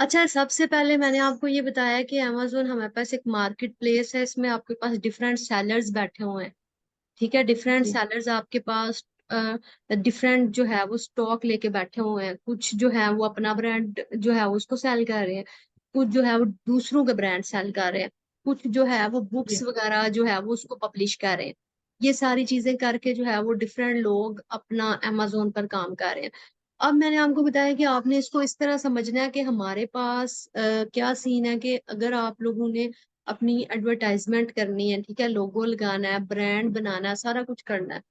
अच्छा, सबसे पहले मैंने आपको ये बताया कि अमेजोन हमारे पास एक मार्केट प्लेस है। इसमें आपके पास डिफरेंट सेलर्स बैठे हुए हैं। ठीक है, डिफरेंट जी। सेलर्स आपके पास डिफरेंट जो है वो स्टॉक लेके बैठे हुए हैं। कुछ जो है वो अपना ब्रांड जो है उसको सेल कर रहे हैं, कुछ जो है वो दूसरों के ब्रांड सेल कर रहे हैं, कुछ जो है वो बुक्स जी। वगैरह जो है वो उसको पब्लिश कर रहे हैं। ये सारी चीजें करके जो है वो डिफरेंट लोग अपना अमेजोन पर काम कर रहे हैं। अब मैंने आपको बताया कि आपने इसको इस तरह समझना है कि हमारे पास क्या सीन है कि अगर आप लोगों ने अपनी एडवर्टाइजमेंट करनी है, ठीक है, लोगो लगाना है, ब्रांड बनाना है, सारा कुछ करना है,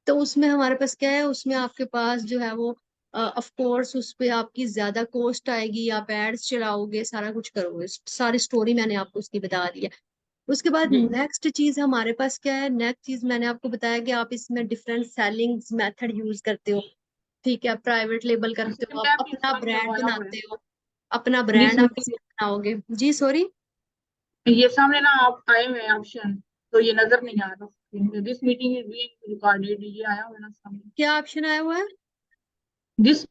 तो उसमें हमारे पास क्या है, उसमें आपके पास जो है वो ऑफ कोर्स उस पे आपकी ज्यादा कॉस्ट आएगी। आप एड्स चलाओगे, सारा कुछ करोगे, सारी स्टोरी मैंने आपको उसकी बता दी है। उसके बाद जी। नेक्स्ट चीज हमारे पास क्या है, नेक्स्ट चीज मैंने आपको बताया कि आप इसमें डिफरेंट सेलिंग मेथड यूज करते हो। ठीक है, प्राइवेट लेबल करते इसमें हो, आप टैब अपना इंस्टॉल ब्रांड करवाया हुआ है। बनाते हो, अपना दिस ब्रांड आप मीटिंग, इसमें बनाओगे। जी सॉरी। ये सामने ना आप आए हुए हैं ऑप्शन, तो ये नजर नहीं आ रहा स्क्रीन पे। This meeting is being recorded, ये आया हुआ है ना सामने। क्या ऑप्शन आया हुआ है? This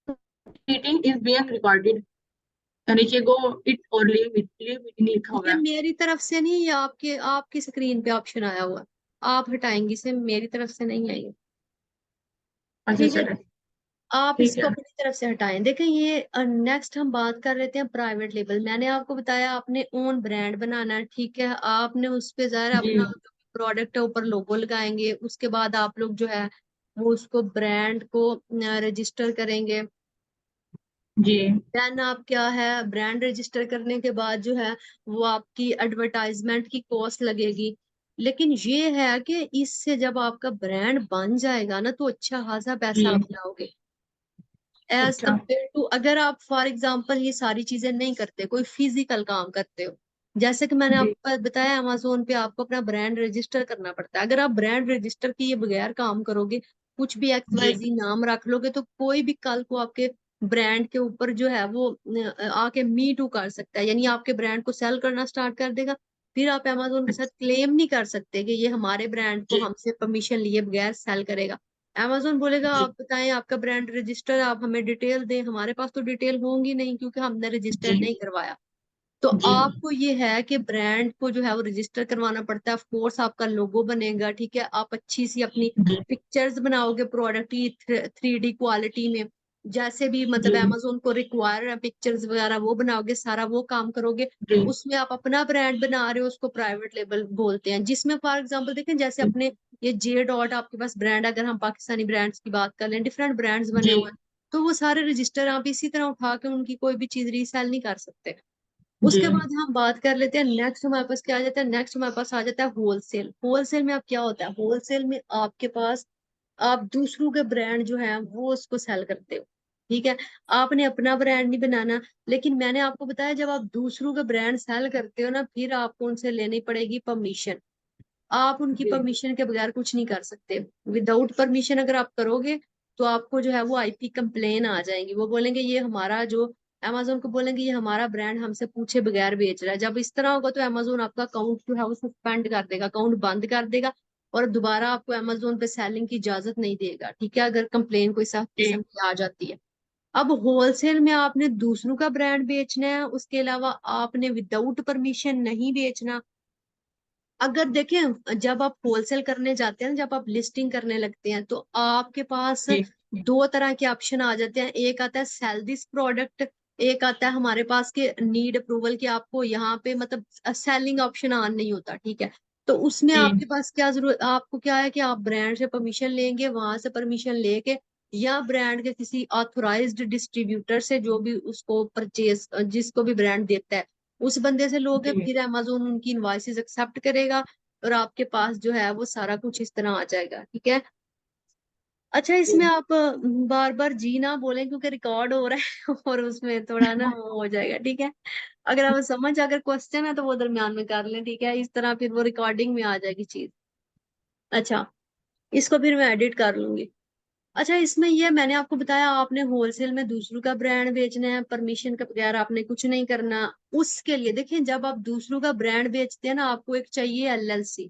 meeting is being recorded, नीचे गो इट और लीव मीटिंग लिखा हुआ ये है। मेरी तरफ से नहीं, ये आपके आपकी स्क्रीन पे ऑप्शन आया हुआ है। आप हटाएंगे इसे, मेरी तरफ से नहीं आई है। अच्छा ठीक है, चले। आप ठीक इसको है। अपनी तरफ से हटाएं। देखें, ये नेक्स्ट हम बात कर रहे थे प्राइवेट लेबल। मैंने आपको बताया आपने ओन ब्रांड बनाना है, ठीक है, आपने उस पे ज़ाहिर है जी। अपना प्रोडक्ट है ऊपर लोगो लगाएंगे। उसके बाद आप लोग जो है वो उसको ब्रांड को रजिस्टर करेंगे। जी। देन आप क्या है, ब्रांड रजिस्टर करने के बाद जो है वो आपकी एडवर्टाइजमेंट की कॉस्ट लगेगी। लेकिन ये है कि इससे जब आपका ब्रांड बन जाएगा ना तो अच्छा खासा पैसा आप जी। कमाओगे, एज अच्छा। कम्पेयर टू अगर आप फॉर एग्जांपल ये सारी चीजें नहीं करते, कोई फिजिकल काम करते हो। जैसे कि मैंने जी। आपको बताया, अमेजोन पे आपको अपना ब्रांड रजिस्टर करना पड़ता है। अगर आप ब्रांड रजिस्टर किए बगैर काम करोगे, कुछ भी एक्स वाई जी। जी नाम रख लोगे, तो कोई भी कल को आपके ब्रांड के ऊपर जो है वो आके मी टू कर सकता है, यानी आपके ब्रांड को सेल करना स्टार्ट कर देगा। फिर आप अमेजोन के साथ क्लेम नहीं कर सकते कि ये हमारे ब्रांड को जी। हमसे परमिशन लिए बगैर सेल करेगा। अमेजोन बोलेगा जी। आप बताएं आपका ब्रांड रजिस्टर, आप हमें डिटेल दें। हमारे पास तो डिटेल होंगी नहीं क्योंकि हमने रजिस्टर जी। नहीं करवाया। तो जी। आपको ये है कि ब्रांड को जो है वो रजिस्टर करवाना पड़ता है। ऑफ कोर्स आपका लोगो बनेगा, ठीक है, आप अच्छी सी अपनी जी। पिक्चर्स बनाओगे प्रोडक्ट की 3D क्वालिटी में, जैसे भी मतलब जी। अमेजोन को रिक्वायर है पिक्चर्स वगैरह वो बनाओगे, सारा वो काम करोगे। जी। उसमें आप अपना ब्रांड बना रहे हो, उसको प्राइवेट लेबल बोलते हैं। जिसमें फॉर एग्जांपल देखें, जैसे अपने ये जे डॉट आपके पास ब्रांड, अगर हम पाकिस्तानी ब्रांड्स की बात कर लें, डिफरेंट ब्रांड्स बने जी। हुए हैं, तो वो सारे रजिस्टर आप इसी तरह उठा के उनकी कोई भी चीज रीसेल नहीं कर सकते। जी। उसके बाद हम बात कर लेते हैं नेक्स्ट हमारे पास क्या आ जाता है। नेक्स्ट हमारे पास आ जाता है होलसेल। होलसेल में आप क्या होता है, होलसेल में आपके पास आप दूसरों के ब्रांड जो है वो उसको सेल करते हो। ठीक है, आपने अपना ब्रांड नहीं बनाना। लेकिन मैंने आपको बताया जब आप दूसरों के ब्रांड सेल करते हो ना, फिर आपको उनसे लेनी पड़ेगी परमिशन। आप उनकी जी। परमिशन के बगैर कुछ नहीं कर सकते। विदाउट परमिशन अगर आप करोगे तो आपको जो है वो आईपी कंप्लेन आ जाएंगी। वो बोलेंगे ये हमारा जो, अमेजोन को बोलेंगे ये हमारा ब्रांड हमसे पूछे बगैर बेच रहा है। जब इस तरह होगा तो अमेजोन आपका अकाउंट जो है वो सस्पेंड कर देगा, अकाउंट बंद कर देगा, और दोबारा आपको अमेजोन पे सेलिंग की इजाजत नहीं देगा। ठीक है, अगर कंप्लेन कोई सा जी। किस्म की आ जाती है। अब होलसेल में आपने दूसरों का ब्रांड बेचना है, उसके अलावा आपने विदाउट परमिशन नहीं बेचना। अगर देखें, जब आप होलसेल करने जाते हैं ना, जब आप लिस्टिंग करने लगते हैं, तो आपके पास जी। दो तरह के ऑप्शन आ जाते हैं। एक आता है सेल दिस प्रोडक्ट, एक आता है हमारे पास के नीड अप्रूवल के आपको यहाँ पे मतलब सेलिंग ऑप्शन ऑन नहीं होता। ठीक है, तो उसमें जी। आपके पास क्या जरूरत, आपको क्या है कि आप ब्रांड से परमिशन लेंगे, वहां से परमिशन लेके या ब्रांड के किसी ऑथोराइज्ड डिस्ट्रीब्यूटर से, जो भी उसको परचेज जिसको भी ब्रांड देता है उस बंदे से लोगे, जी। फिर अमेजोन उनकी इनवॉइसेस एक्सेप्ट करेगा और आपके पास जो है वो सारा कुछ इस तरह आ जाएगा। ठीक है। अच्छा, इसमें जी। आप बार बार जी ना बोलें क्योंकि रिकॉर्ड हो रहा है और उसमें थोड़ा ना वो हो जाएगा। ठीक है, अगर आप समझ, अगर क्वेश्चन है तो वो दरमियान में कर लें। ठीक है, इस तरह फिर वो रिकॉर्डिंग में आ जाएगी चीज। अच्छा, इसको फिर मैं एडिट कर लूंगी। अच्छा, इसमें ये मैंने आपको बताया आपने होलसेल में दूसरों का ब्रांड बेचना है, परमिशन के बगैर आपने कुछ नहीं करना। उसके लिए देखिए, जब आप दूसरों का ब्रांड बेचते हैं ना, आपको एक चाहिए एलएलसी।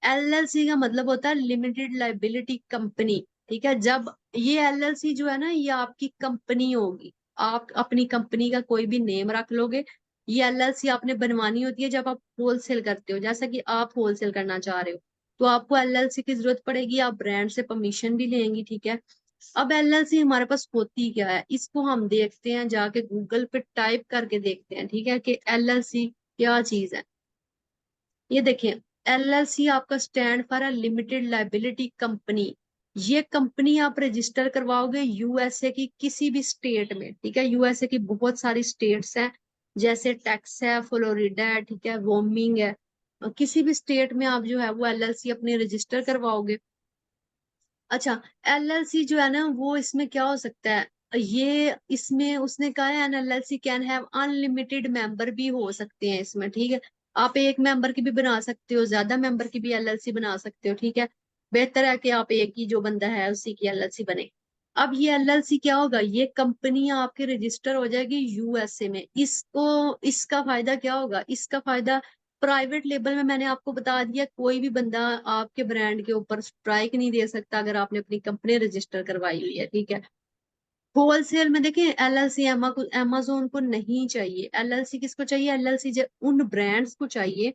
एलएलसी का मतलब होता है लिमिटेड लाइबिलिटी कंपनी। ठीक है, जब ये एलएलसी जो है ना, ये आपकी कंपनी होगी। आप अपनी कंपनी का कोई भी नेम रख लोगे। ये एलएलसी आपने बनवानी होती है जब आप होलसेल करते हो, जैसा कि आप होलसेल करना चाह रहे हो, तो आपको एलएलसी की जरूरत पड़ेगी। आप ब्रांड से परमिशन भी लेंगी, ठीक है। अब एलएलसी हमारे पास होती क्या है, इसको हम देखते हैं, जाके गूगल पे टाइप करके देखते हैं, ठीक है, कि एलएलसी क्या चीज है। ये देखिए, एलएलसी आपका stand for a limited liability company. ये कंपनी आप रजिस्टर करवाओगे यूएसए की किसी भी स्टेट में, ठीक है। यूएसए की बहुत सारी स्टेट्स हैं, जैसे टेक्स है, फ्लोरिडा है, ठीक है, वोमिंग है। किसी भी स्टेट में आप जो है वो एलएलसी अपने रजिस्टर करवाओगे। अच्छा, एलएलसी जो है ना, वो इसमें क्या हो सकता है, ये इसमें उसने कहा है an LLC can have unlimited member भी हो सकते हैं इसमें, ठीक है। आप एक मेंबर की भी बना सकते हो, ज्यादा मेंबर की भी एलएलसी बना सकते हो, ठीक है। बेहतर है कि आप एक ही जो बंदा है उसी की एलएलसी बने। अब ये एलएलसी क्या होगा, ये कंपनी आपके रजिस्टर हो जाएगी यूएसए में। इसको इसका फायदा क्या होगा, इसका फायदा प्राइवेट लेबल में मैंने आपको बता दिया, कोई भी बंदा आपके ब्रांड के ऊपर स्ट्राइक नहीं दे सकता अगर आपने अपनी कंपनी रजिस्टर करवाई हुई है, ठीक है। होलसेल में देखें, एलएलसी अमेजोन को नहीं चाहिए। एलएलसी किसको चाहिए, एलएलसी उन ब्रांड्स को चाहिए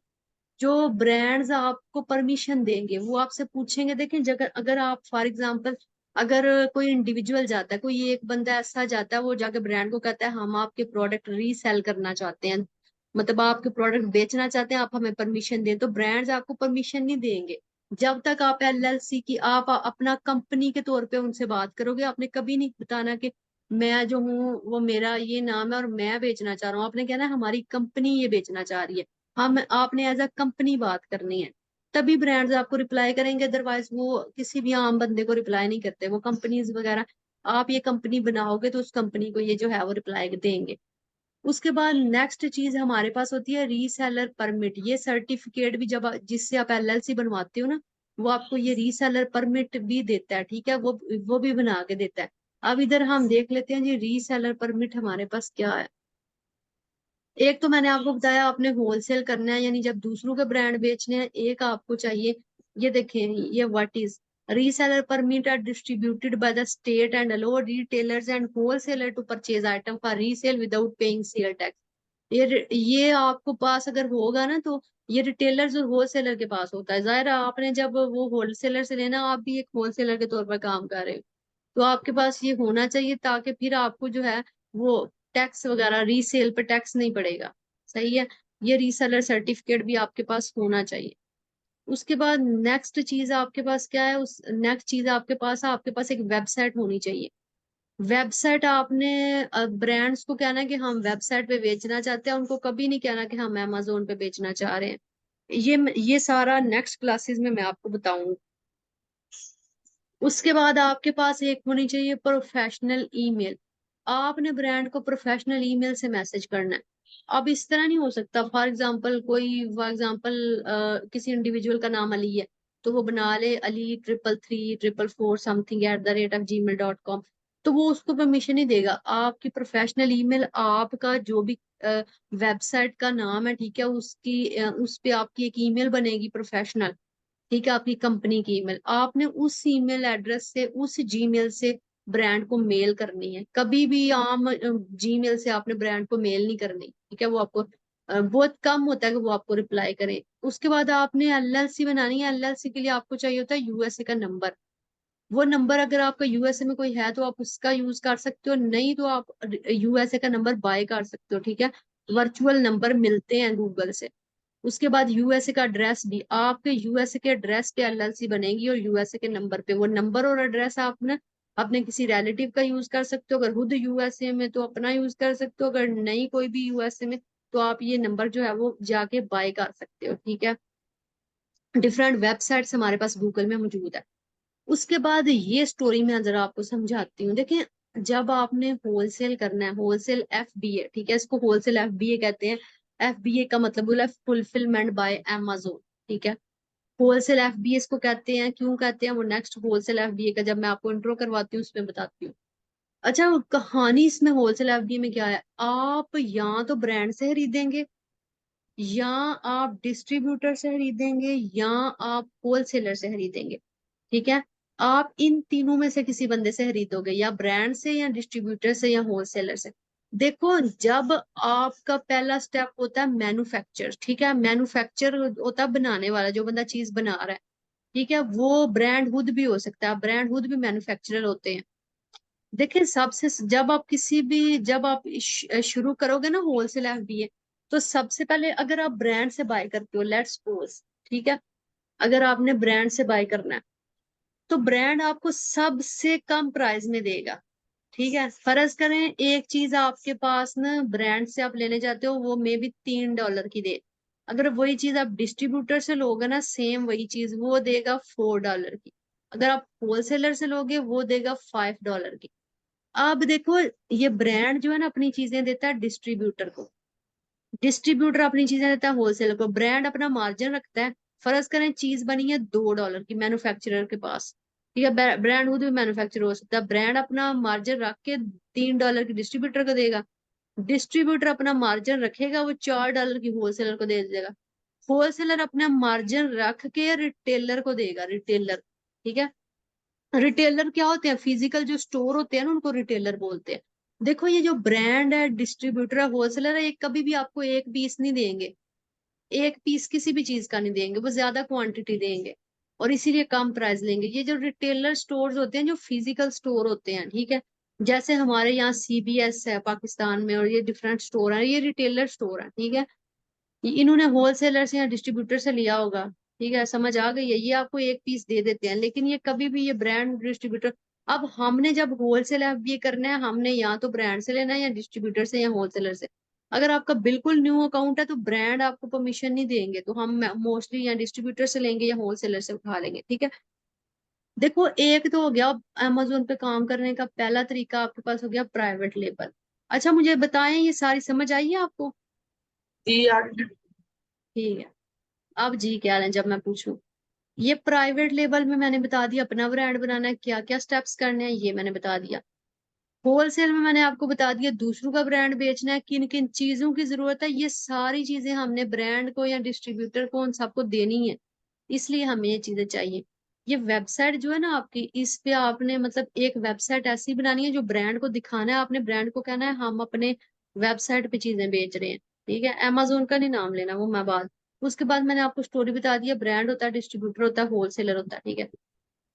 जो ब्रांड्स आपको परमिशन देंगे। वो आपसे पूछेंगे, देखें, जगह अगर आप फॉर एग्जांपल, अगर कोई इंडिविजुअल जाता है, कोई एक बंदा ऐसा जाता है, वो जाके ब्रांड को कहता है हम आपके प्रोडक्ट रीसेल करना चाहते हैं, मतलब आपके प्रोडक्ट बेचना चाहते हैं, आप हमें परमिशन दें, तो ब्रांड्स आपको परमिशन नहीं देंगे जब तक आप एलएलसी की, आप अपना कंपनी के तौर पे उनसे बात करोगे। आपने कभी नहीं बताना कि मैं जो हूँ वो मेरा ये नाम है और मैं बेचना चाह रहा हूँ। आपने कहना है हमारी कंपनी ये बेचना चाह रही है, हम आपने एज अ कंपनी बात करनी है, तभी ब्रांड्स आपको रिप्लाई करेंगे। अदरवाइज वो किसी भी आम बंदे को रिप्लाई नहीं करते, वो कंपनीज वगैरह। आप ये कंपनी बनाओगे तो उस कंपनी को ये जो है वो रिप्लाई देंगे। उसके बाद नेक्स्ट चीज हमारे पास होती है रीसेलर परमिट। ये सर्टिफिकेट भी जब जिससे आप एलएलसी बनवाते हो ना, वो आपको ये रीसेलर परमिट भी देता है, ठीक है, वो भी बना के देता है। अब इधर हम देख लेते हैं जी, रीसेलर परमिट हमारे पास क्या है। एक तो मैंने आपको बताया, आपने होलसेल करना है, यानी जब दूसरों के ब्रांड बेचने हैं। एक आपको चाहिए, ये देखें, ये what is reseller permit are distributed by the state and allow retailers and wholesaler to purchase item for resale without paying sale tax. ये आपको पास अगर होगा ना, तो ये रिटेलर्स और होलसेलर के पास होता है। जाहिर है, आपने जब वो होलसेलर से लेना, आप भी एक होलसेलर के तौर पर काम कर रहे हो, तो आपके पास ये होना चाहिए, ताकि फिर आपको जो है वो टैक्स वगैरह, रीसेल पे टैक्स नहीं पड़ेगा। सही है, ये रीसेलर सर्टिफिकेट भी आपके पास होना चाहिए। उसके बाद नेक्स्ट चीज आपके पास क्या है, उस नेक्स्ट चीज आपके पास एक वेबसाइट होनी चाहिए। वेबसाइट आपने ब्रांड्स को कहना है कि हम वेबसाइट पे बेचना चाहते हैं, उनको कभी नहीं कहना कि हम अमेजोन पे बेचना चाह रहे हैं। ये सारा नेक्स्ट क्लासेस में मैं आपको बताऊंगी। उसके बाद आपके पास एक होनी चाहिए प्रोफेशनल ईमेल। आपने ब्रांड को प्रोफेशनल ईमेल से मैसेज करना है। अब इस तरह नहीं हो सकता, फॉर एग्जाम्पल किसी इंडिविजुअल का नाम अली है, तो वो बना ले अली 333 444 समथिंग @gmail.com, तो वो उसको परमिशन नहीं देगा। आपकी प्रोफेशनल ईमेल, आपका जो भी वेबसाइट का नाम है, ठीक है, उस पे आपकी एक ईमेल बनेगी प्रोफेशनल, ठीक है, आपकी कंपनी की ईमेल। आपने उस ईमेल एड्रेस से, उस जीमेल से ब्रांड को मेल करनी है। कभी भी आम जीमेल से आपने ब्रांड को मेल नहीं करनी, ठीक है। वो आपको बहुत कम होता है कि वो आपको रिप्लाई करें। उसके बाद आपने एलएलसी बनानी है। एलएलसी के लिए आपको चाहिए होता है यूएसए का नंबर। वो नंबर अगर आपका यूएसए में कोई है तो आप उसका यूज कर सकते हो, नहीं तो आप यूएसए का नंबर बाय कर सकते हो, ठीक है। वर्चुअल नंबर मिलते हैं गूगल से। उसके बाद यूएसए का एड्रेस भी, आपके यूएसए के एड्रेस पे एलएलसी बनेगी और यूएसए के नंबर पे। वो नंबर और एड्रेस आपने अपने किसी रिलेटिव का यूज कर सकते हो, अगर खुद यूएसए में तो अपना यूज कर सकते हो, अगर नहीं कोई भी यूएसए में तो आप ये नंबर जो है वो जाके बाय कर सकते हो, ठीक है। डिफरेंट वेबसाइट्स हमारे पास गूगल में मौजूद है। उसके बाद ये स्टोरी मैं जरा आपको समझाती हूँ। देखिए, जब आपने होलसेल करना है, होलसेल एफबीए, ठीक है, इसको होलसेल एफबीए कहते हैं। एफबीए का मतलब बोला फुलफिलमेंट बाय अमेजोन, ठीक है। होलसेल एफबीए इसको कहते हैं, क्यों कहते हैं, वो नेक्स्ट होलसेल एफबीए का जब मैं आपको इंट्रो करवाती हूँ उसमें बताती हूँ। अच्छा, कहानी इसमें होलसेल एफबीए में क्या है, आप या तो ब्रांड से खरीदेंगे, या आप डिस्ट्रीब्यूटर से खरीदेंगे, या आप होलसेलर से खरीदेंगे, ठीक है। आप इन तीनों में से किसी बंदे से खरीदोगे, या ब्रांड से या डिस्ट्रीब्यूटर से या होलसेलर से। देखो, जब आपका पहला स्टेप होता है मैन्युफैक्चर, ठीक है, मैन्युफैक्चर होता है बनाने वाला, जो बंदा चीज बना रहा है, ठीक है, वो ब्रांड हुड भी हो सकता है, ब्रांड हुड भी मैन्युफैक्चरर होते हैं। देखिए, सबसे जब आप किसी भी, जब आप शुरू करोगे ना होलसेल एफबीए, तो सबसे पहले अगर आप ब्रांड से बाय करते हो, लेट्स सपोज, ठीक है, अगर आपने ब्रांड से बाय करना है, तो ब्रांड आपको सबसे कम प्राइस में देगा। ठीक है, फर्ज करें एक चीज आपके पास ना ब्रांड से आप लेने जाते हो, वो मे बी $3 की दे, अगर वही चीज आप डिस्ट्रीब्यूटर से लोगे ना, सेम वही चीज वो देगा $4 की। अगर आप होलसेलर से लोगे, वो देगा $5 की। अब देखो, ये ब्रांड जो है ना अपनी चीजें देता है डिस्ट्रीब्यूटर को, डिस्ट्रीब्यूटर अपनी चीजें देता है होलसेलर को, ब्रांड अपना मार्जिन रखता है। फर्ज करें चीज बनी है $2 की मैन्युफैक्चरर के पास, ठीक है, ब्रांड खुद भी मैन्युफैक्चर हो सकता है, ब्रांड अपना मार्जिन रख के $3 की डिस्ट्रीब्यूटर को देगा, डिस्ट्रीब्यूटर अपना मार्जिन रखेगा, वो $4 की होलसेलर को दे देगा, होलसेलर अपना मार्जिन रख के रिटेलर को देगा, रिटेलर, ठीक है। रिटेलर क्या होते हैं, फिजिकल जो स्टोर होते हैं ना, उनको रिटेलर बोलते हैं। देखो, ये जो ब्रांड है, डिस्ट्रीब्यूटर है, होलसेलर है, ये कभी भी आपको एक पीस नहीं देंगे, एक पीस किसी भी चीज का नहीं देंगे, वो ज्यादा क्वांटिटी देंगे और इसीलिए कम प्राइस लेंगे। ये जो रिटेलर स्टोर्स होते हैं, जो फिजिकल स्टोर होते हैं, ठीक है, जैसे हमारे यहाँ सीबीएस है पाकिस्तान में, और ये डिफरेंट स्टोर है, ये रिटेलर स्टोर है, ठीक है, इन्होंने होलसेलर से या डिस्ट्रीब्यूटर से लिया होगा, ठीक है, समझ आ गई है, ये आपको एक पीस दे देते हैं, लेकिन ये कभी भी ये ब्रांड डिस्ट्रीब्यूटर, अब हमने जब होलसेल एफबीए करना है, हमने या तो ब्रांड से लेना है, या डिस्ट्रीब्यूटर से, या होलसेलर से। अगर आपका बिल्कुल न्यू अकाउंट है, तो ब्रांड आपको परमिशन नहीं देंगे, तो हम मोस्टली या डिस्ट्रीब्यूटर से लेंगे या होलसेलर से उठा लेंगे, ठीक है। देखो, एक तो हो गया अमेजोन पे काम करने का पहला तरीका, आपके पास हो गया प्राइवेट लेबल। अच्छा, मुझे बताएं, ये सारी समझ आई है आपको? जी यार। ठीक है। अब जी क्या है, जब मैं पूछूं, ये प्राइवेट लेबल में मैंने बता दिया अपना ब्रांड बनाना है, क्या क्या स्टेप्स करने हैं ये मैंने बता दिया। होलसेल में मैंने आपको बता दिया दूसरों का ब्रांड बेचना है, किन किन चीजों की जरूरत है, ये सारी चीजें हमने ब्रांड को या डिस्ट्रीब्यूटर को उन सबको देनी है, इसलिए हमें ये चीजें चाहिए। ये वेबसाइट जो है ना आपकी, इस पे आपने मतलब एक वेबसाइट ऐसी बनानी है जो ब्रांड को दिखाना है, आपने ब्रांड को कहना है हम अपने वेबसाइट पे चीजें बेच रहे हैं, ठीक है, अमेजोन का नहीं नाम लेना, वो मैं बात। उसके बाद मैंने आपको स्टोरी बता दिया, ब्रांड होता है, डिस्ट्रीब्यूटर होता है, होलसेलर होता है, ठीक है।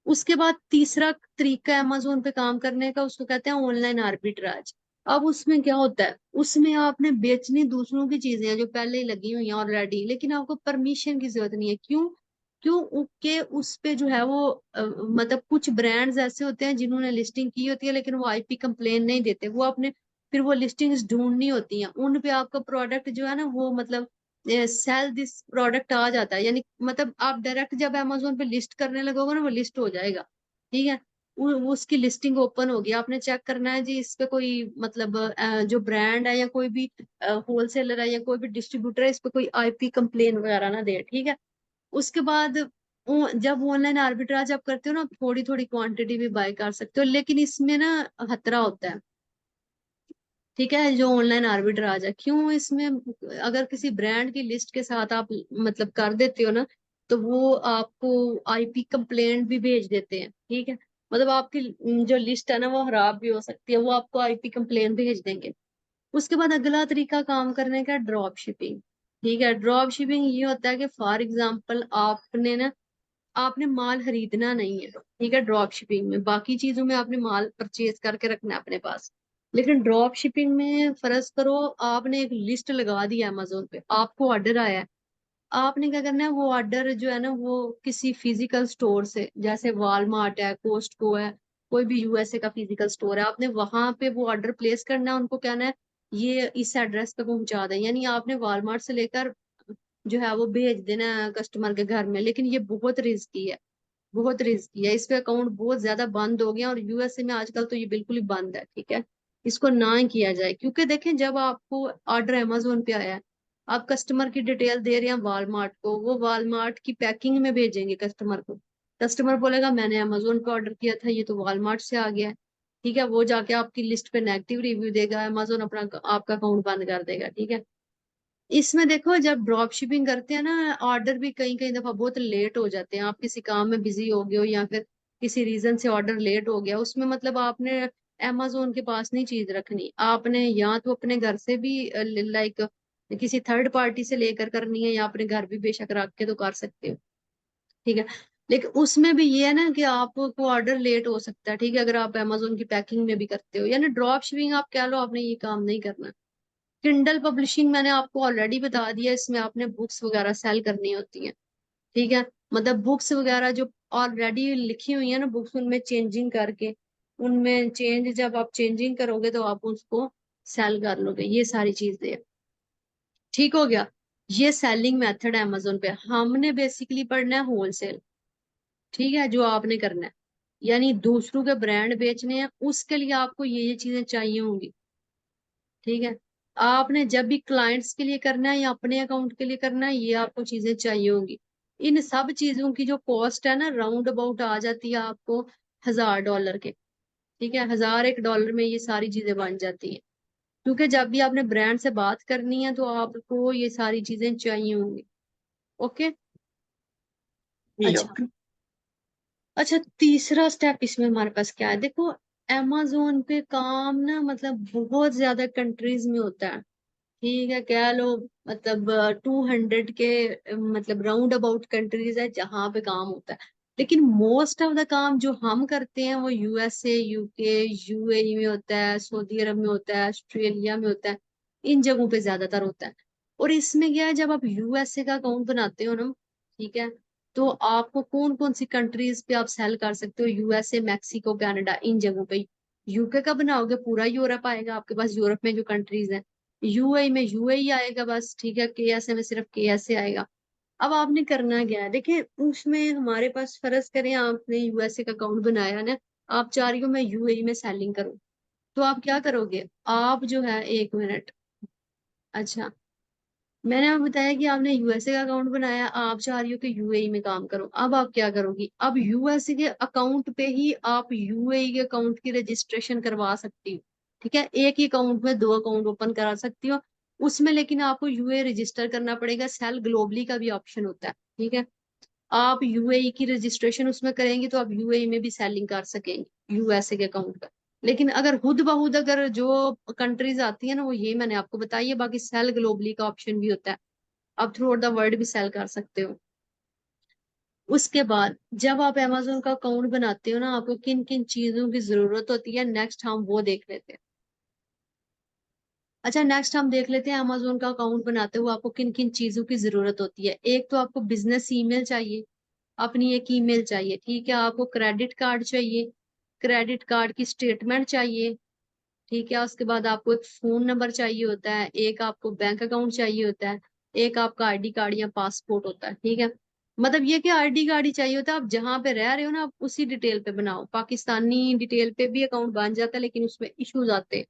उसके बाद तीसरा तरीका अमेजोन पे काम करने का, उसको कहते हैं ऑनलाइन आर्बिट्राज। अब उसमें क्या होता है, उसमें आपने बेचनी दूसरों की चीजें हैं जो पहले ही लगी हुई हैं ऑलरेडी, लेकिन आपको परमिशन की जरूरत नहीं है। क्यों? क्यों के उस पे जो है वो मतलब कुछ ब्रांड्स ऐसे होते हैं जिन्होंने लिस्टिंग की होती है, लेकिन वो आईपी कंप्लेन नहीं देते, वो अपने फिर वो लिस्टिंग्स ढूंढनी होती हैं, उन पे आपका प्रोडक्ट जो है ना वो मतलब सेल दिस प्रोडक्ट आ जाता है, यानी मतलब आप डायरेक्ट जब अमेजोन पे लिस्ट करने लगोगे ना, वो लिस्ट हो जाएगा, ठीक है। उसकी लिस्टिंग ओपन होगी, आपने चेक करना है जी इस पे कोई मतलब जो ब्रांड है या कोई भी होलसेलर है या कोई भी डिस्ट्रीब्यूटर है, इस पे कोई आईपी कंप्लेन वगैरह ना दे, ठीक है। उसके बाद जब ऑनलाइन आर्बिट्राज आप करते हो ना, थोड़ी थोड़ी क्वांटिटी भी बाय कर सकते हो, लेकिन इसमें ना खतरा होता है, ठीक है, जो ऑनलाइन आर्बिट्राज है। क्यों? इसमें अगर किसी ब्रांड की लिस्ट के साथ आप मतलब कर देते हो ना, तो वो आपको आईपी कंप्लेंट भी भेज देते हैं, ठीक है, मतलब आपकी जो लिस्ट है ना वो खराब भी हो सकती है, वो आपको आईपी कंप्लेंट भेज देंगे। उसके बाद अगला तरीका काम करने का, ड्रॉप शिपिंग, ठीक है। ड्रॉप शिपिंग ये होता है कि फॉर एग्जाम्पल आपने ना, आपने माल खरीदना नहीं है, ठीक है, ड्रॉप शिपिंग में बाकी चीजों में आपने माल परचेज करके रखना है अपने पास, लेकिन ड्रॉप शिपिंग में फर्ज करो आपने एक लिस्ट लगा दी है अमेजोन पे, आपको ऑर्डर आया है, आपने क्या करना है, वो ऑर्डर जो है ना वो किसी फिजिकल स्टोर से, जैसे वॉलमार्ट है, कोस्टको है, कोई भी यूएसए का फिजिकल स्टोर है, आपने वहां पे वो ऑर्डर प्लेस करना है, उनको कहना है ये इस एड्रेस पे पहुंचा दें, यानी आपने वॉलमार्ट से लेकर जो है वो भेज देना है कस्टमर के घर में। लेकिन ये बहुत रिस्की है, बहुत रिस्की है, इस पे अकाउंट बहुत ज्यादा बंद हो गया, और यूएसए में आजकल तो ये बिल्कुल ही बंद है, ठीक है, इसको ना ही किया जाए। क्योंकि देखें, जब आपको ऑर्डर अमेजोन पे आया है, आप कस्टमर की डिटेल दे रहे हैं वॉलमार्ट को, वो वॉलमार्ट की पैकिंग में भेजेंगे कस्टमर को, कस्टमर बोलेगा मैंने अमेजोन पे ऑर्डर किया था, ये तो वॉलमार्ट से आ गया है, ठीक है, वो जाके आपकी लिस्ट पे नेगेटिव रिव्यू देगा, अमेजोन अपना आपका अकाउंट बंद कर देगा, ठीक है। इसमें देखो, जब ड्रॉप शिपिंग करते हैं ना, ऑर्डर भी कई कई दफा बहुत लेट हो जाते हैं, आप किसी काम में बिजी हो गए हो, या फिर किसी रीजन से ऑर्डर लेट हो गया, उसमें मतलब आपने अमेजोन के पास नहीं चीज रखनी, आपने या तो अपने घर से भी लाइक किसी थर्ड पार्टी से लेकर करनी है, या अपने घर भी बेशक रख के तो कर सकते हो, ठीक है। लेकिन उसमें भी ये है ना कि आपको ऑर्डर लेट हो सकता है, ठीक है, अगर आप अमेजोन की पैकिंग में भी करते हो, यानी ड्रॉप शिपिंग आप कह लो, आपने ये काम नहीं करना। किंडल पब्लिशिंग मैंने आपको ऑलरेडी बता दिया, इसमें आपने बुक्स वगैरह सेल करनी होती हैं, ठीक है। मतलब बुक्स वगैरह जो ऑलरेडी लिखी हुई है ना बुक्स, उनमें चेंजिंग करके, उनमें चेंज जब आप चेंजिंग करोगे तो आप उसको सेल कर लोगे, ये सारी चीजें हैं। ठीक हो गया। ये सेलिंग मेथड है अमेजोन पे। हमने बेसिकली पढ़ना है होलसेल, ठीक है, जो आपने करना है, यानी दूसरों के ब्रांड बेचने हैं, उसके लिए आपको ये चीजें चाहिए होंगी, ठीक है। आपने जब भी क्लाइंट्स के लिए करना है या अपने अकाउंट के लिए करना है, ये आपको चीजें चाहिए होंगी। इन सब चीजों की जो कॉस्ट है ना, राउंड अबाउट आ जाती है आपको $1000 के, ठीक है, 1001 डॉलर में ये सारी चीजें बन जाती हैं। क्योंकि जब भी आपने ब्रांड से बात करनी है तो आपको ये सारी चीजें चाहिए होंगी। ओके। जी अच्छा। ओके। अच्छा, तीसरा स्टेप इसमें हमारे पास क्या है, देखो, अमेजोन पे काम ना मतलब बहुत ज्यादा कंट्रीज में होता है, ठीक है, कह लो मतलब 200 के मतलब राउंड अबाउट कंट्रीज है जहां पे काम होता है। लेकिन मोस्ट ऑफ द काम जो हम करते हैं वो यूएसए, यूके, यूएई में होता है, सऊदी अरब में होता है, ऑस्ट्रेलिया में होता है, इन जगहों पे ज्यादातर होता है। और इसमें क्या है, जब आप यूएसए का अकाउंट बनाते हो ना, ठीक है, तो आपको कौन कौन सी कंट्रीज पे आप सेल कर सकते हो, यूएसए, मैक्सिको, कनाडा, इन जगहों पे। यूके का बनाओगे पूरा यूरोप आएगा आपके पास, यूरोप में जो कंट्रीज हैं। यूएई में यूएई आएगा बस, ठीक है, केएसए में सिर्फ केएसए आएगा। अब आपने करना क्या है, देखिए, उसमें हमारे पास फर्ज करें आपने यूएसए का अकाउंट बनाया ना, आप चाह रही हो मैं यूएई में सेलिंग करूं, तो आप क्या करोगे, आप जो है, 1 मिनट। अच्छा, मैंने आपको बताया कि आपने यूएसए का अकाउंट बनाया, आप चाह रही हो कि यूएई में काम करो, अब आप क्या करोगी, अब यूएसए के अकाउंट पे ही आप यूएई के अकाउंट की रजिस्ट्रेशन करवा सकती हो, ठीक है, एक ही अकाउंट में 2 अकाउंट ओपन करा सकती हो। उसमें लेकिन आपको यूए रजिस्टर करना पड़ेगा, सेल ग्लोबली का भी ऑप्शन होता है, ठीक है। आप यूएई की रजिस्ट्रेशन उसमें करेंगे तो आप यूएई में भी सेलिंग कर सकेंगे यूएसए के अकाउंट का। लेकिन अगर हुद बहुद अगर जो कंट्रीज आती है ना, वो ये मैंने आपको बताई है, बाकी सेल ग्लोबली का ऑप्शन भी होता है, आप थ्रू आउट द वर्ल्ड भी सेल कर सकते हो। उसके बाद जब आप अमेजोन का अकाउंट बनाते हो ना, आपको किन किन चीजों की जरूरत होती है, नेक्स्ट हम वो देख लेते हैं। अच्छा, नेक्स्ट हम देख लेते हैं अमेजोन का अकाउंट बनाते हुए आपको किन किन चीजों की जरूरत होती है। एक तो आपको बिजनेस ईमेल चाहिए, अपनी एक ईमेल चाहिए, ठीक है, आपको क्रेडिट कार्ड चाहिए, क्रेडिट कार्ड की स्टेटमेंट चाहिए, ठीक है, उसके बाद आपको एक फोन नंबर चाहिए होता है, एक आपको बैंक अकाउंट चाहिए होता है, एक आपका आईडी कार्ड या पासपोर्ट होता है, ठीक है। मतलब ये कि आईडी कार्ड ही चाहिए होता है, आप जहां पे रह रहे हो ना आप उसी डिटेल पे बनाओ, पाकिस्तानी डिटेल पे भी अकाउंट बन जाता है लेकिन उसमें इश्यूज आते हैं,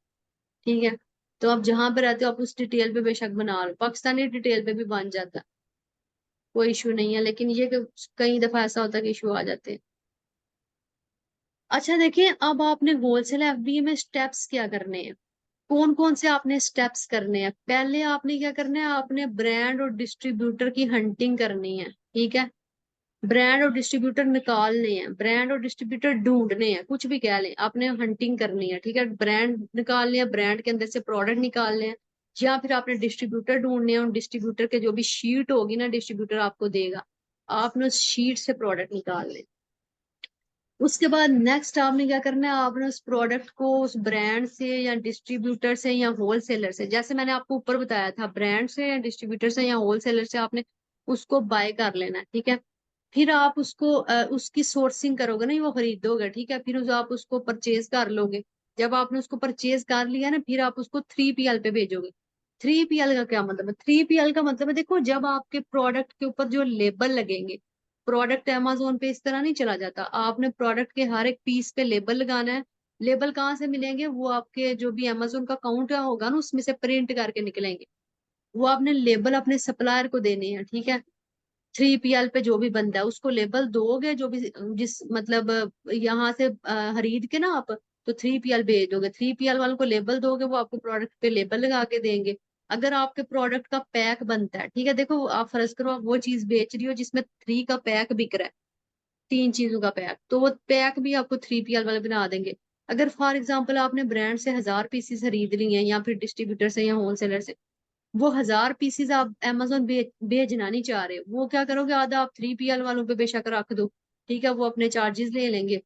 ठीक है। तो आप जहां पे रहते हो आप उस डिटेल पे बेशक बना लो, पाकिस्तानी डिटेल पे भी बन जाता है, कोई इशू नहीं है, लेकिन ये कि कई दफा ऐसा होता है कि इशू आ जाते हैं। अच्छा, देखिए, अब आपने होलसेल एफबीए में स्टेप्स क्या करने हैं, कौन कौन से आपने स्टेप्स करने हैं। पहले आपने क्या करना है, आपने ब्रांड और डिस्ट्रीब्यूटर की हंटिंग करनी है, ठीक है, ब्रांड और डिस्ट्रीब्यूटर निकालने हैं, ब्रांड और डिस्ट्रीब्यूटर ढूंढने हैं, कुछ भी कह लें, आपने हंटिंग करनी है, ठीक है, ब्रांड निकालने हैं, ब्रांड के अंदर से प्रोडक्ट निकालने हैं, या फिर आपने डिस्ट्रीब्यूटर ढूंढने हैं, और डिस्ट्रीब्यूटर के जो भी शीट होगी ना डिस्ट्रीब्यूटर आपको देगा, आपने उस शीट से प्रोडक्ट निकालने। उसके बाद नेक्स्ट आपने क्या करना है, आपने उस प्रोडक्ट को उस ब्रांड से या डिस्ट्रीब्यूटर से या होलसेलर से, जैसे मैंने आपको ऊपर बताया था, ब्रांड से या डिस्ट्रीब्यूटर से या होलसेलर से आपने उसको बाय कर लेना है, ठीक है। फिर आप उसको उसकी सोर्सिंग करोगे ना, वो खरीदोगे, ठीक है, फिर आप उसको परचेज कर लोगे। जब आपने उसको परचेज कर लिया ना, फिर आप उसको 3PL पे भेजोगे। 3PL का क्या मतलब है, 3PL का मतलब है, देखो, जब आपके प्रोडक्ट के ऊपर जो लेबल लगेंगे, प्रोडक्ट अमेजोन पे इस तरह नहीं चला जाता, आपने प्रोडक्ट के हर एक पीस पे लेबल लगाना है। लेबल कहाँ से मिलेंगे, वो आपके जो भी अमेजोन का अकाउंट होगा ना उसमें से प्रिंट करके निकलेंगे। वो आपने लेबल अपने सप्लायर को देने हैं, ठीक है। 3PL पे जो भी बंदा है उसको लेबल दोगे, जो भी जिस मतलब यहाँ से खरीद के ना आप, तो 3PL भेज दोगे, 3PL वालों को लेबल दोगे, वो आपको प्रोडक्ट पे लेबल लगा के देंगे। अगर आपके प्रोडक्ट का पैक बनता है, ठीक है, देखो, आप फर्ज करो आप वो चीज बेच रही हो जिसमें 3 का पैक बिक रहा है, 3 चीजों का पैक, तो वो पैक भी आपको 3PL वाले बना देंगे। अगर फॉर एग्जाम्पल आपने ब्रांड से 1000 पीसीज खरीद ली हैं या फिर डिस्ट्रीब्यूटर से या होलसेलर से, वो 1000 पीसीज आप अमेजोन भेजना नहीं चाह रहे, वो क्या करोगे, आधा आप 3PL वालों पे बेशक रख दो, ठीक है, वो अपने चार्जेस ले लेंगे,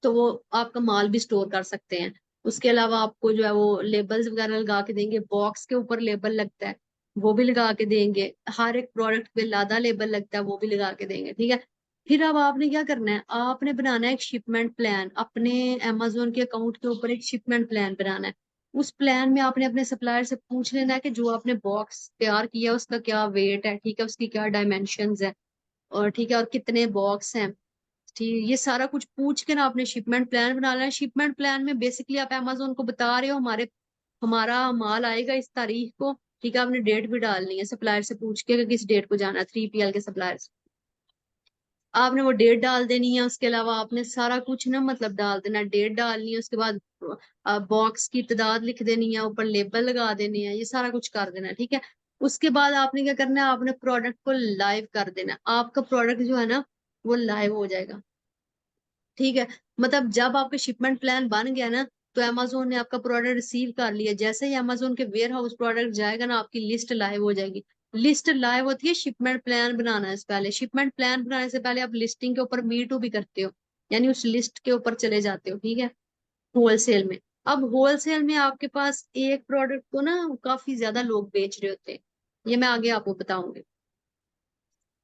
तो वो आपका माल भी स्टोर कर सकते हैं। उसके अलावा आपको जो है वो लेबल्स वगैरह लगा के देंगे, बॉक्स के ऊपर लेबल लगता है वो भी लगा के देंगे, हर एक प्रोडक्ट पे लादा लेबल लगता है वो भी लगा के देंगे, ठीक है। फिर अब आपने क्या करना है, आपने बनाना है एक शिपमेंट प्लान, अपने अमेजोन के अकाउंट के ऊपर एक शिपमेंट प्लान बनाना है। उस प्लान में आपने अपने सप्लायर से पूछ लेना है कि जो आपने बॉक्स तैयार किया है उसका क्या वेट है, ठीक है, उसकी क्या डायमेंशंस है, और ठीक है, और कितने बॉक्स हैं, ठीक, ये सारा कुछ पूछ के ना आपने शिपमेंट प्लान बना लेना है। शिपमेंट प्लान में बेसिकली आप अमेजोन को बता रहे हो हमारा माल आएगा इस तारीख को, ठीक है, आपने डेट भी डालनी है सप्लायर से पूछ के कि किस डेट को जाना है, 3PL के सप्लायर से आपने वो डेट डाल देनी है। उसके अलावा आपने सारा कुछ ना मतलब डाल देना, डेट डालनी है, उसके बाद बॉक्स की तादाद लिख देनी है, ऊपर लेबल लगा देने हैं, ये सारा कुछ कर देना है, ठीक है। उसके बाद आपने क्या करना है, आपने प्रोडक्ट को लाइव कर देना है, आपका प्रोडक्ट जो है ना वो लाइव हो जाएगा, ठीक है। मतलब जब आपका शिपमेंट प्लान बन गया ना, तो अमेजोन ने आपका प्रोडक्ट रिसीव कर लिया, जैसे ही अमेजोन के वेयर हाउस प्रोडक्ट जाएगा ना, आपकी लिस्ट लाइव हो जाएगी। लिस्ट लाइव होती है, शिपमेंट प्लान बनाना से पहले, शिपमेंट प्लान बनाने से पहले आप लिस्टिंग के ऊपर मी टू भी करते हो, यानी उस लिस्ट के ऊपर चले जाते हो, ठीक है, होलसेल में। अब होलसेल में आपके पास एक प्रोडक्ट को ना काफी ज्यादा लोग बेच रहे होते हैं, ये मैं आगे आपको बताऊंगी।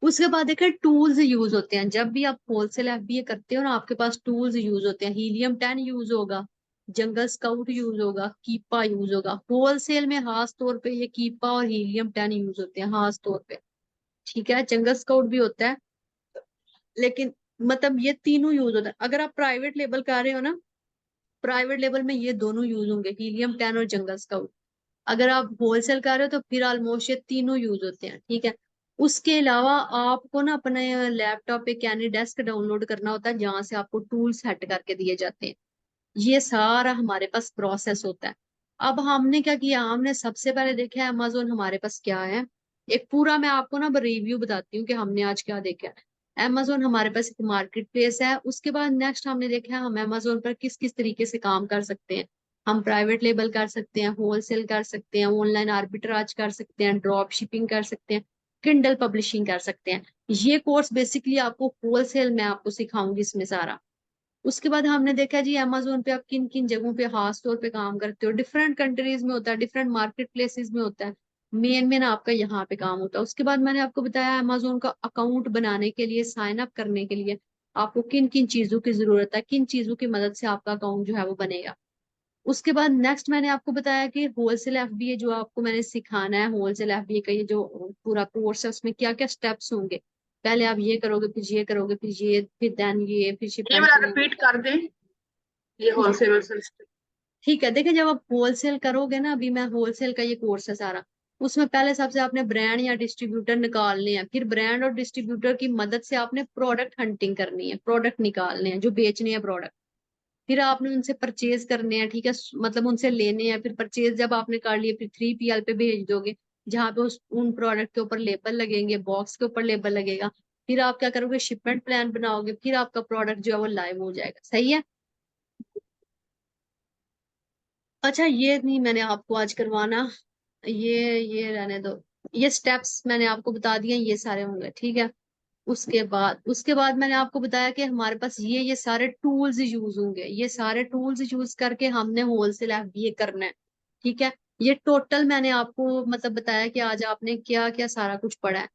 उसके बाद देखिए टूल्स यूज होते हैं, जब भी आप होलसेल एफबीए करते हो ना, आपके पास टूल्स यूज होते हैं, हीलियम 10 यूज होगा, जंगल स्काउट यूज होगा, कीपा यूज होगा, होलसेल में खास तौर पे ये कीपा और हीलियम 10 यूज होते हैं खास तौर पे, ठीक है, जंगल स्काउट भी होता है, लेकिन मतलब ये तीनों यूज होता है। अगर आप प्राइवेट लेबल कर रहे हो ना, प्राइवेट लेबल में ये दोनों यूज होंगे, हीलियम 10 और जंगल स्काउट। अगर आप होलसेल कर रहे हो तो फिर ऑलमोस्ट ये तीनों यूज होते हैं, ठीक है। उसके अलावा आपको ना अपने लैपटॉप पे कैनी डेस्क डाउनलोड करना होता है, जहां से आपको टूल सेट करके दिए जाते हैं, ये सारा हमारे पास प्रोसेस होता है। अब हमने क्या किया, हमने सबसे पहले देखा है अमेजोन हमारे पास क्या है, एक पूरा मैं आपको ना रिव्यू बताती हूँ कि हमने आज क्या देखा है। अमेजोन हमारे पास एक मार्केट प्लेस है, उसके बाद नेक्स्ट हमने देखा है हम अमेजोन पर किस किस तरीके से काम कर सकते हैं। हम प्राइवेट लेबल कर सकते हैं, होलसेल कर सकते हैं, ऑनलाइन आर्बिट्राज कर सकते हैं, ड्रॉप शिपिंग कर सकते हैं, किंडल पब्लिशिंग कर सकते हैं। ये कोर्स बेसिकली आपको होलसेल में आपको सिखाऊंगी इसमें सारा। उसके बाद हमने देखा जी अमेजोन पे आप किन किन जगहों पे खास तौर पे काम करते हो, डिफरेंट कंट्रीज में होता है, डिफरेंट मार्केट प्लेसेस में होता है, मेन मेन आपका यहाँ पे काम होता है। उसके बाद मैंने आपको बताया अमेजोन का अकाउंट बनाने के लिए, साइन अप करने के लिए आपको किन किन चीजों की जरूरत है, किन चीजों की मदद से आपका अकाउंट जो है वो बनेगा। उसके बाद नेक्स्ट मैंने आपको बताया कि होलसेल एफबीए जो आपको मैंने सिखाना है, होलसेल एफबीए का ये जो पूरा कोर्स है उसमें क्या क्या स्टेप्स होंगे, पहले आप ये करोगे, फिर ये करोगे, फिर ये, फिर देन ये, फिर ये शिपमेंट वाला प्लान। रिपीट कर दें, ये होलसेल सिस्टम। ठीक है, देखिए जब आप होलसेल करोगे ना, अभी मैं होलसेल का ये कोर्स है सारा, उसमें पहले सबसे आपने ब्रांड या डिस्ट्रीब्यूटर निकालने हैं, फिर ब्रांड और डिस्ट्रीब्यूटर की मदद से आपने प्रोडक्ट हंटिंग करनी है, प्रोडक्ट निकालने हैं जो बेचने हैं प्रोडक्ट, फिर आपने उनसे परचेज करने हैं, ठीक है, मतलब उनसे लेने हैं, फिर परचेज जब आपने कर लिए फिर 3PL पे भेज दोगे, जहाँ पे उन प्रोडक्ट के ऊपर लेबल लगेंगे, बॉक्स के ऊपर लेबल लगेगा, फिर आप क्या करोगे, शिपमेंट प्लान बनाओगे, फिर आपका प्रोडक्ट जो है वो लाइव हो जाएगा, सही है। अच्छा ये नहीं मैंने आपको आज करवाना, ये रहने दो, ये स्टेप्स मैंने आपको बता दिए, ये सारे होंगे, ठीक है। उसके बाद मैंने आपको बताया कि हमारे पास ये सारे टूल्स यूज होंगे, ये सारे टूल्स यूज करके हमने होलसेल एफबीए करना है, ठीक है। ये टोटल मैंने आपको मतलब बताया कि आज आपने क्या क्या सारा कुछ पढ़ा है।